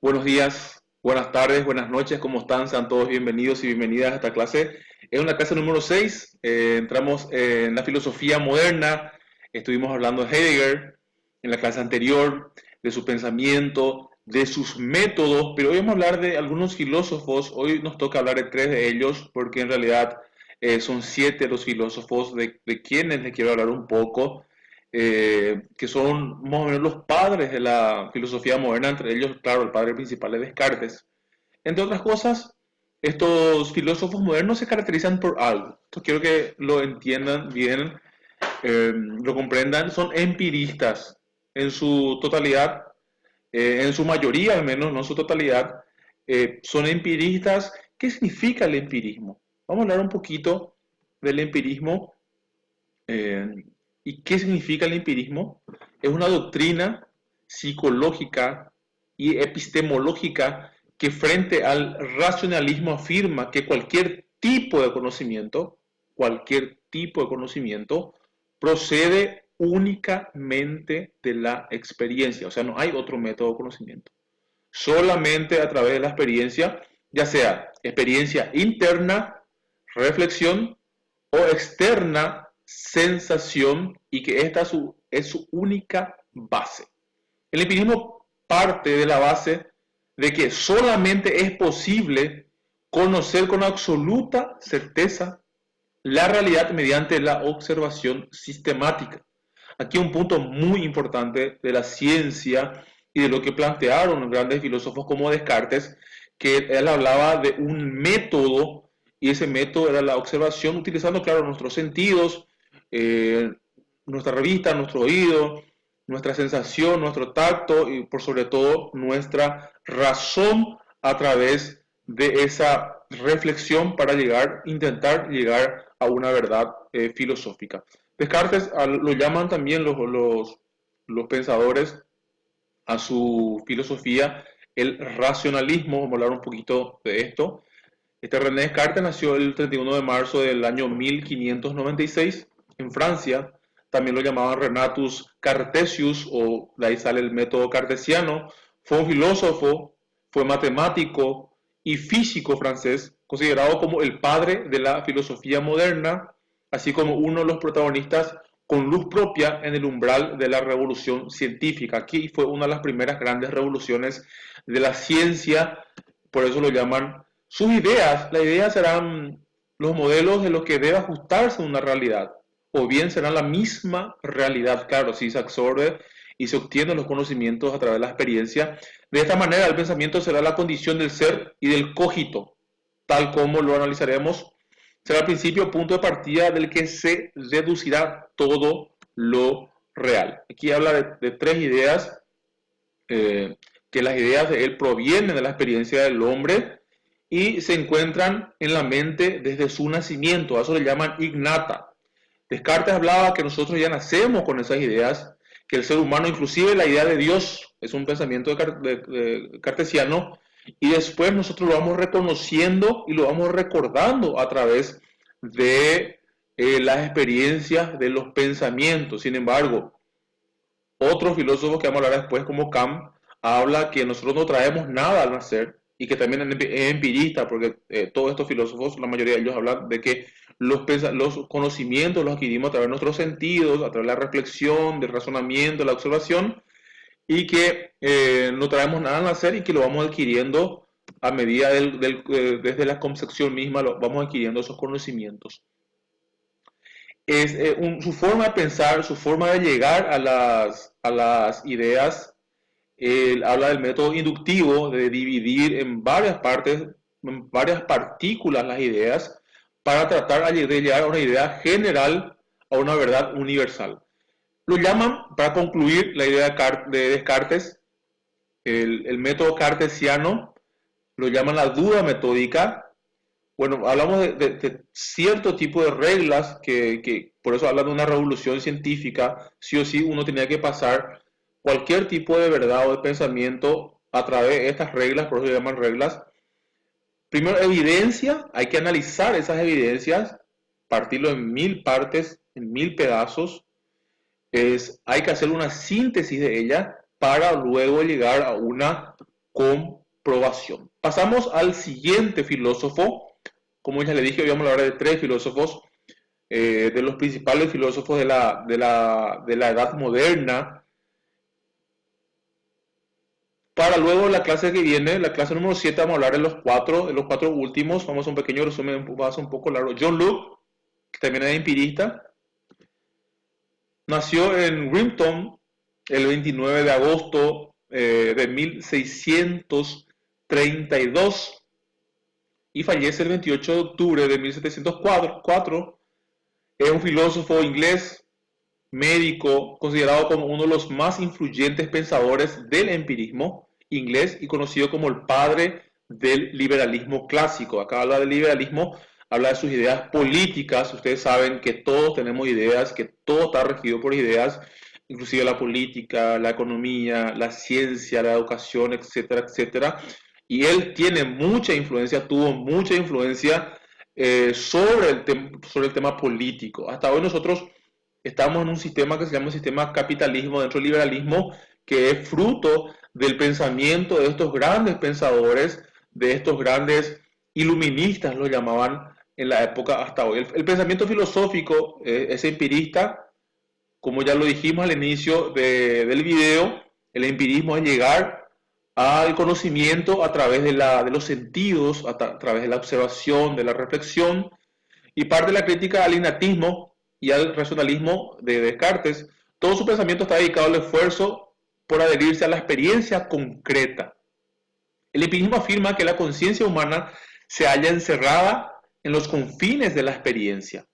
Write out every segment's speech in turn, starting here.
Buenos días, buenas tardes, buenas noches, ¿cómo están? Sean todos bienvenidos y bienvenidas a esta clase. Es una clase número 6. Entramos en la filosofía moderna, estuvimos hablando de Heidegger en la clase anterior, de su pensamiento, de sus métodos, pero hoy vamos a hablar de algunos filósofos. Hoy nos toca hablar de 3 de ellos, porque en realidad son 7 los filósofos de quienes les quiero hablar un poco. Que son más o menos los padres de la filosofía moderna, entre ellos, claro, el padre principal es Descartes. Entre otras cosas, estos filósofos modernos se caracterizan por algo. Esto quiero que lo entiendan bien, lo comprendan. Son empiristas en su totalidad, en su mayoría al menos, no en su totalidad. Son empiristas. ¿Qué significa el empirismo? Vamos a hablar un poquito del empirismo. Eh, ¿Y qué significa el empirismo? Es una doctrina psicológica y epistemológica que frente al racionalismo afirma que cualquier tipo de conocimiento procede únicamente de la experiencia, o sea, no hay otro método de conocimiento. Solamente a través de la experiencia, ya sea experiencia interna, reflexión, o externa, sensación, y que esta es su única base. El empirismo parte de la base de que solamente es posible conocer con absoluta certeza la realidad mediante la observación sistemática. Aquí un punto muy importante de la ciencia y de lo que plantearon grandes filósofos como Descartes, que él hablaba de un método, y ese método era la observación utilizando, claro, nuestros sentidos, eh, nuestra vista, nuestro oído, nuestra sensación, nuestro tacto y por sobre todo nuestra razón a través de esa reflexión para intentar llegar a una verdad filosófica. Descartes lo llaman también los pensadores a su filosofía el racionalismo. Vamos a hablar un poquito de esto. René Descartes nació el 31 de marzo del año 1596 en Francia. También lo llamaban Renatus Cartesius, o de ahí sale el método cartesiano. Fue un filósofo, fue matemático y físico francés, considerado como el padre de la filosofía moderna, así como uno de los protagonistas con luz propia en el umbral de la revolución científica. Aquí fue una de las primeras grandes revoluciones de la ciencia, por eso lo llaman sus ideas. Las ideas serán los modelos de lo que debe ajustarse a una realidad, o bien serán la misma realidad, claro, si se absorbe y se obtienen los conocimientos a través de la experiencia. De esta manera, el pensamiento será la condición del ser y del cogito, tal como lo analizaremos. Será el principio, punto de partida del que se deducirá todo lo real. Aquí habla de 3 ideas, que las ideas de él provienen de la experiencia del hombre y se encuentran en la mente desde su nacimiento. A eso le llaman innata. Descartes hablaba que nosotros ya nacemos con esas ideas, que el ser humano, inclusive la idea de Dios, es un pensamiento de cartesiano, y después nosotros lo vamos reconociendo y lo vamos recordando a través de las experiencias de los pensamientos. Sin embargo, otros filósofos que vamos a hablar después, como Kant, habla que nosotros no traemos nada al nacer, y que también es empirista, porque todos estos filósofos, la mayoría de ellos hablan de que los conocimientos los adquirimos a través de nuestros sentidos, a través de la reflexión, del razonamiento, de la observación, y que no traemos nada al nacer y que lo vamos adquiriendo a medida desde la concepción misma, lo vamos adquiriendo esos conocimientos. Su forma de pensar, su forma de llegar a las ideas. Él habla del método inductivo, de dividir en varias partes, en varias partículas las ideas, para tratar de llegar a una idea general, a una verdad universal. Lo llaman, para concluir la idea de Descartes, el método cartesiano, lo llaman la duda metódica. Bueno, hablamos de cierto tipo de reglas que por eso hablan de una revolución científica. Sí o sí uno tenía que pasar cualquier tipo de verdad o de pensamiento a través de estas reglas, por eso se llaman reglas. Primero, evidencia, hay que analizar esas evidencias, partirlo en 1000 partes, en 1000 pedazos. Hay que hacer una síntesis de ella para luego llegar a una comprobación. Pasamos al siguiente filósofo. Como ya le dije, hoy vamos a hablar de tres filósofos, de los principales filósofos de la edad moderna. Para luego la clase que viene, la clase número 7, vamos a hablar de los cuatro últimos. Vamos a un pequeño resumen, va a ser un poco largo. John Locke, que también es empirista, nació en Brighton el 29 de agosto de 1632 y fallece el 28 de octubre de 1704. Es un filósofo inglés, médico, considerado como uno de los más influyentes pensadores del empirismo inglés y conocido como el padre del liberalismo clásico. Acá habla del liberalismo, habla de sus ideas políticas. Ustedes saben que todos tenemos ideas, que todo está regido por ideas, inclusive la política, la economía, la ciencia, la educación, etcétera, etcétera. Y él tiene mucha influencia, tuvo mucha influencia sobre el tema político. Hasta hoy nosotros estamos en un sistema que se llama sistema capitalismo dentro del liberalismo, que es fruto del pensamiento de estos grandes pensadores, de estos grandes iluministas, lo llamaban en la época hasta hoy. El pensamiento filosófico es empirista, como ya lo dijimos al inicio del video. El empirismo es llegar al conocimiento a través de los sentidos, a través de la observación, de la reflexión, y parte de la crítica al innatismo y al racionalismo de Descartes. Todo su pensamiento está dedicado al esfuerzo por adherirse a la experiencia concreta. El empirismo afirma que la conciencia humana se halla encerrada en los confines de la experiencia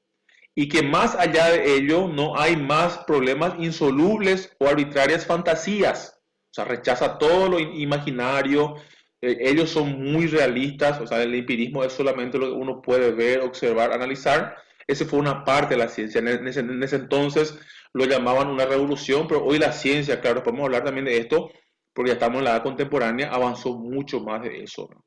y que más allá de ello no hay más problemas insolubles o arbitrarias fantasías. O sea, rechaza todo lo imaginario. Ellos son muy realistas. O sea, el empirismo es solamente lo que uno puede ver, observar, analizar. Esa fue una parte de la ciencia. En ese entonces lo llamaban una revolución, pero hoy la ciencia, claro, podemos hablar también de esto, porque ya estamos en la edad contemporánea, avanzó mucho más de eso, ¿no?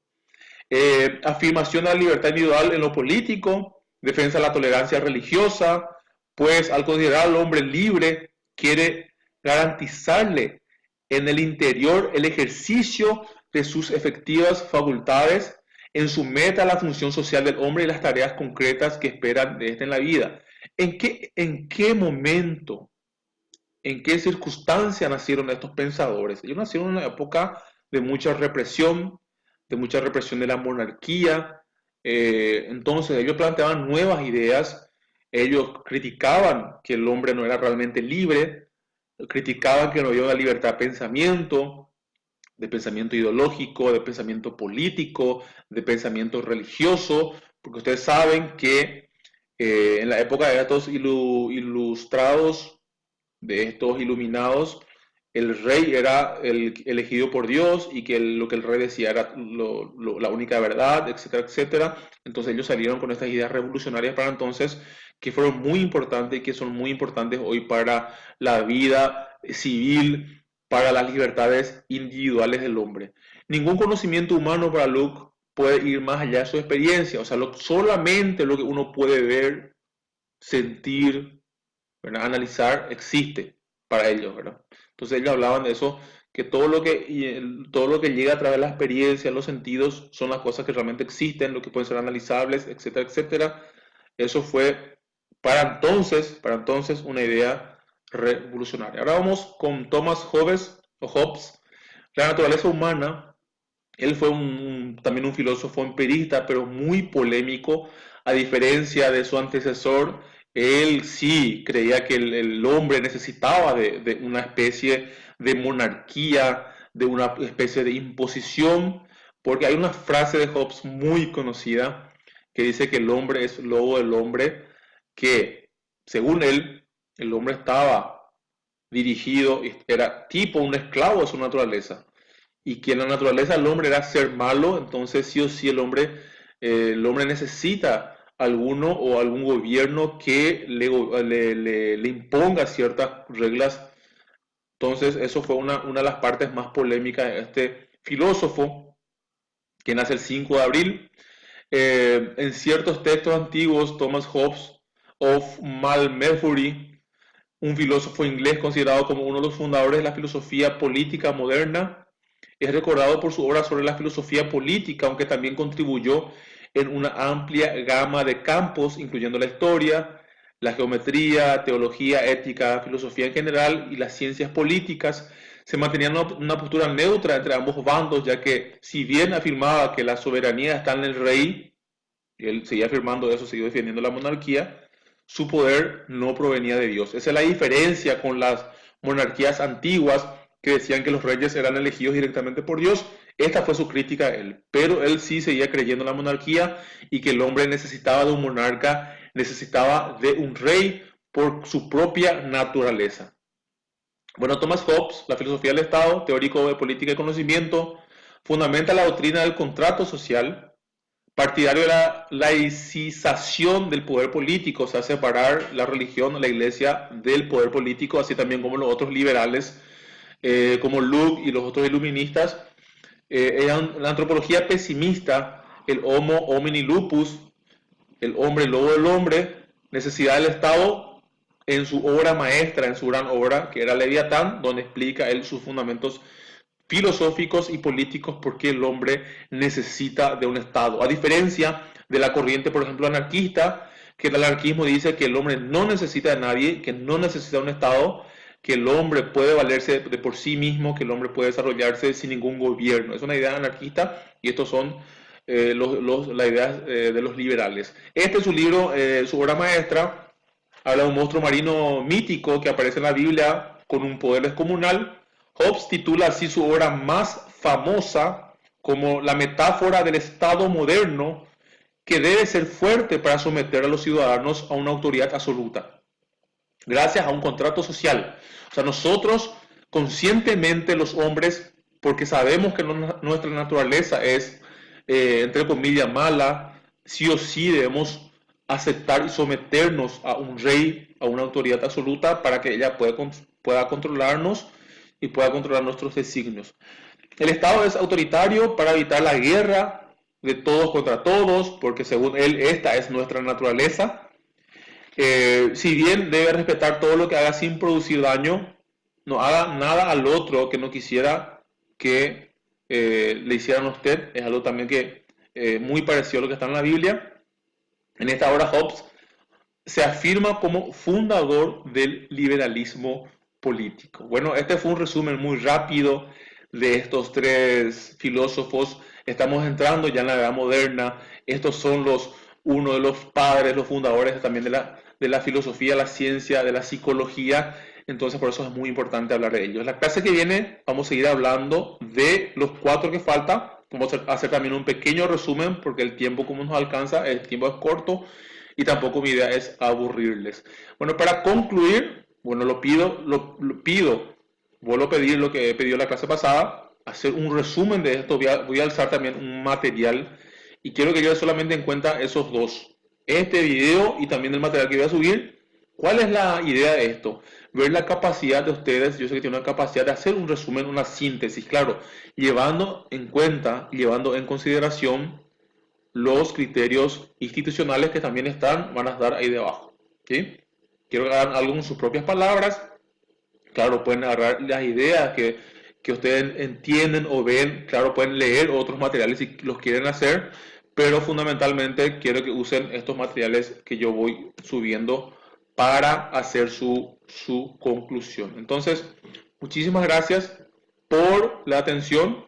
Afirmación de la libertad individual en lo político, defensa de la tolerancia religiosa, pues al considerar al hombre libre, quiere garantizarle en el interior el ejercicio de sus efectivas facultades, en su meta la función social del hombre y las tareas concretas que esperan de este en la vida. ¿En qué momento, en qué circunstancia nacieron estos pensadores? Ellos nacieron en una época de mucha represión, de la monarquía. Entonces ellos planteaban nuevas ideas, ellos criticaban que el hombre no era realmente libre, criticaban que no había una libertad de pensamiento ideológico, de pensamiento político, de pensamiento religioso, porque ustedes saben que en la época de estos ilustrados, de estos iluminados, el rey era el elegido por Dios y que lo que el rey decía era la única verdad, etcétera, etcétera. Entonces ellos salieron con estas ideas revolucionarias para entonces que fueron muy importantes y que son muy importantes hoy para la vida civil, para las libertades individuales del hombre. Ningún conocimiento humano para Luke puede ir más allá de su experiencia, o sea, solamente lo que uno puede ver, sentir, ¿verdad? Analizar, existe para ellos, ¿verdad? Entonces ellos hablaban de eso, que todo lo que llega a través de la experiencia, los sentidos, son las cosas que realmente existen, lo que pueden ser analizables, etcétera, etcétera. Eso fue para entonces una idea revolucionaria. Ahora vamos con Thomas Hobbes, la naturaleza humana. Él fue también un filósofo empirista, pero muy polémico, a diferencia de su antecesor. Él sí creía que el hombre necesitaba de una especie de monarquía, de una especie de imposición, porque hay una frase de Hobbes muy conocida que dice que el hombre es lobo del hombre, que según él, el hombre estaba dirigido, era tipo un esclavo de su naturaleza, y que en la naturaleza del hombre era ser malo. Entonces sí o sí el hombre necesita alguno o algún gobierno que le imponga ciertas reglas. Entonces eso fue una de las partes más polémicas de este filósofo que nace el 5 de abril. En ciertos textos antiguos, Thomas Hobbes of Malmesbury, un filósofo inglés considerado como uno de los fundadores de la filosofía política moderna, Es recordado por su obra sobre la filosofía política, aunque también contribuyó en una amplia gama de campos, incluyendo la historia, la geometría, teología, ética, filosofía en general y las ciencias políticas. Se mantenía una postura neutra entre ambos bandos, ya que si bien afirmaba que la soberanía está en el rey, y él seguía afirmando eso, seguía defendiendo la monarquía, su poder no provenía de Dios. Esa es la diferencia con las monarquías antiguas que decían que los reyes eran elegidos directamente por Dios. Esta fue su crítica a él, pero él sí seguía creyendo en la monarquía y que el hombre necesitaba de un monarca, necesitaba de un rey por su propia naturaleza. Bueno, Thomas Hobbes, la filosofía del Estado, teórico de política y conocimiento, fundamenta la doctrina del contrato social, partidario de la laicización del poder político, o sea, separar la religión, la iglesia del poder político, así también como los otros liberales, como Locke y los otros iluministas. La antropología pesimista, el homo homini lupus, el hombre lobo del hombre, necesidad del Estado, en su obra maestra, en su gran obra, que era Leviatán, donde explica él sus fundamentos filosóficos y políticos por qué el hombre necesita de un Estado. A diferencia de la corriente, por ejemplo, anarquista, que el anarquismo dice que el hombre no necesita de nadie, que no necesita de un Estado, que el hombre puede valerse de por sí mismo, que el hombre puede desarrollarse sin ningún gobierno. Es una idea anarquista y estos son las ideas de los liberales. Este es su libro, su obra maestra, habla de un monstruo marino mítico que aparece en la Biblia con un poder descomunal. Hobbes titula así su obra más famosa como la metáfora del Estado moderno que debe ser fuerte para someter a los ciudadanos a una autoridad absoluta, gracias a un contrato social. O sea, nosotros conscientemente los hombres, porque sabemos que nuestra naturaleza es, entre comillas, mala, sí o sí debemos aceptar y someternos a un rey, a una autoridad absoluta, para que ella pueda controlarnos y pueda controlar nuestros designios. El Estado es autoritario para evitar la guerra de todos contra todos, porque según él esta es nuestra naturaleza. Si bien debe respetar todo lo que haga sin producir daño, no haga nada al otro que no quisiera que le hicieran a usted. Es algo también que muy parecido a lo que está en la Biblia. En esta obra Hobbes se afirma como fundador del liberalismo político. Bueno, este fue un resumen muy rápido de estos tres filósofos. Estamos entrando ya en la edad moderna. Estos son uno de los padres, los fundadores también de la filosofía, la ciencia, de la psicología. Entonces, por eso es muy importante hablar de ellos. La clase que viene vamos a seguir hablando de los cuatro que faltan. Vamos a hacer también un pequeño resumen porque el tiempo como nos alcanza, el tiempo es corto y tampoco mi idea es aburrirles. Bueno, para concluir, bueno, vuelvo a pedir lo que he pedido la clase pasada, hacer un resumen de esto. Voy a alzar también un material y quiero que lleven solamente en cuenta esos dos. Este video y también el material que voy a subir. ¿Cuál es la idea de esto? Ver la capacidad de ustedes, yo sé que tienen una capacidad de hacer un resumen, una síntesis, claro, llevando en cuenta, llevando en consideración los criterios institucionales que también van a estar ahí debajo. ¿Sí? Quiero que hagan algo en sus propias palabras. Claro, pueden agarrar las ideas que ustedes entienden o ven. Claro, pueden leer otros materiales si los quieren hacer, pero fundamentalmente quiero que usen estos materiales que yo voy subiendo para hacer su conclusión. Entonces, muchísimas gracias por la atención.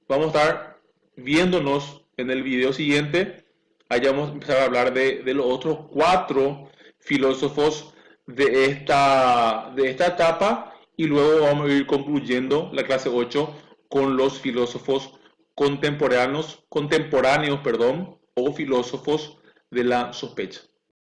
Vamos a estar viéndonos en el video siguiente. Allá vamos a empezar a hablar de los otros cuatro filósofos de esta etapa y luego vamos a ir concluyendo la clase 8 con los filósofos contemporáneos, o filósofos de la sospecha.